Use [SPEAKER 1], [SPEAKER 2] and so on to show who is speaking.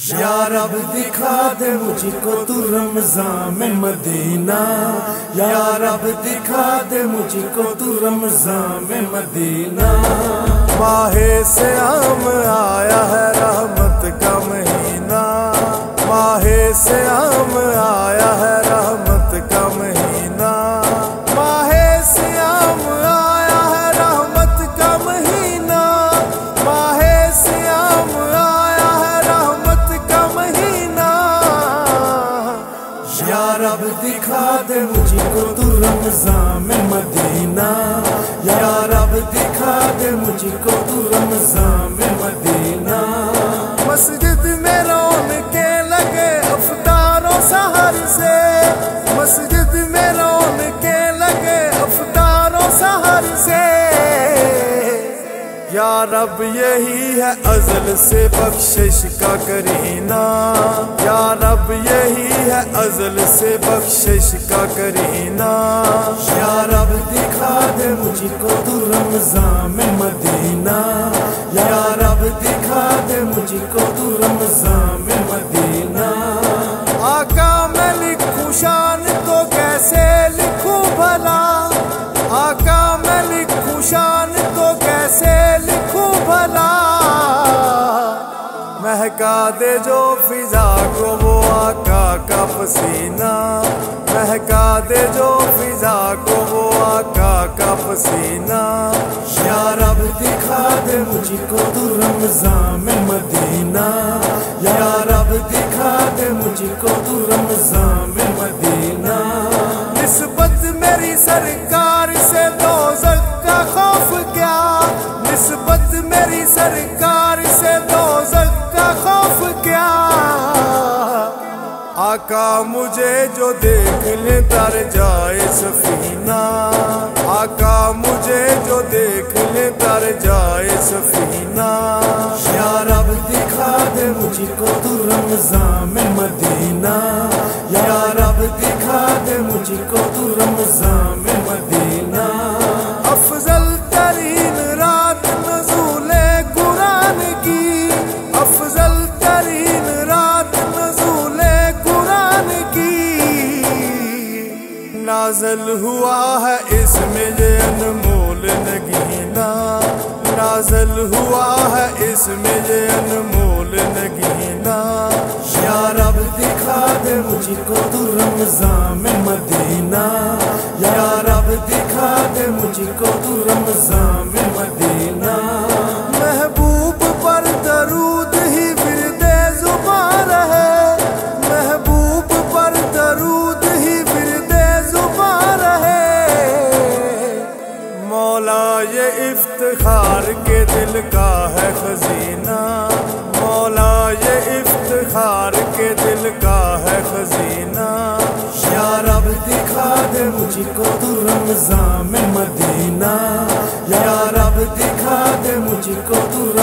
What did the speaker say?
[SPEAKER 1] یا رب دکھا دے مجھ کو تو رمضان میں مدینہ، یا رب دکھا دے مجھ کو تو رمضان میں مدینہ۔ ماہ صیام آیا ہے رحمت کا مہینہ، ماہ صیام آیا ہے رحمت کا مہینہ، ماہ صیام آیا ہے رحمت کا مہینہ، ماہ صیام آیا ہے رحمت کا مہینہ۔ یا رب دکھا دے مجھ کو تو رمضان میں مدینہ، یا رب دکھا دے مجھ کو تو رمضان میں مدینہ۔ مسجد میں رونقیں لگے افطار و سحر سے، مسجد میں رونقیں لگے افطار و سحر سے۔ یا رب یہی ہے ازل سے بخشش کا کرینہ، یا رب یہی ہے ازل سے بخشش کا کرینہ۔ یا رب دکھا دے مجھ کو تو رمضان میں مدینہ، یا رب دکھا دے مجھ کو تو رمضان میں مدینہ۔ آقا میں لکھوں شان تو کیسے لکھوں بھلا، آقا میں لکھوں شان تو کیسے لکھوں بھلا۔ مہکا دے جو فضا کو وہ آقا کا پسینہ، مہکا دے جو فضا کو وہ آقا کا پسینہ۔ یا رب دکھا دے مجھ کو تو رمضان میں مدینہ، یا رب دکھا دے مجھ کو تو رمضان میں مدینہ۔ نسبت میری سرکار سے دوزخ کا خوف کیا، نسبت میری سرکار سے دوزخ کا خوف کیا۔ آقا مجھے جو دیکھ لے تر جائے سفینہ، آقا مجھے جو دیکھ لے تر جائے سفینہ۔ یا رب دکھا دے مجھ کو تو رمضان میں مدینہ، یا رب دکھا دے مجھ کو تو رمضان میں مدینہ۔ افضل ترین رات نزول قرآن کی، افضل ترین رات نزول قرآن کی۔ نازل ہوا ہے اس میں یہ انمول نگینہ، نازل ہوا ہے اس میں یہ انمول نگینہ۔ یا رب دکھا دے مجھ کو تو رمضان میں مدینہ، یا رب دکھا دے مجھ کو تو رمضان میں مدینہ۔ محبوب پر درود ہی ورد زبان ہے، محبوب پر درود ہی ورد زبان ہے۔ مولا یہ افتخار کے دل کا ہے خزینہ، مولا یہ افتخار کے دل کا ہے خزینہ۔ یا رب دکھا دے مجھ کو تو رمضان میں مدینہ، یا رب دکھا دے مجھ کو تو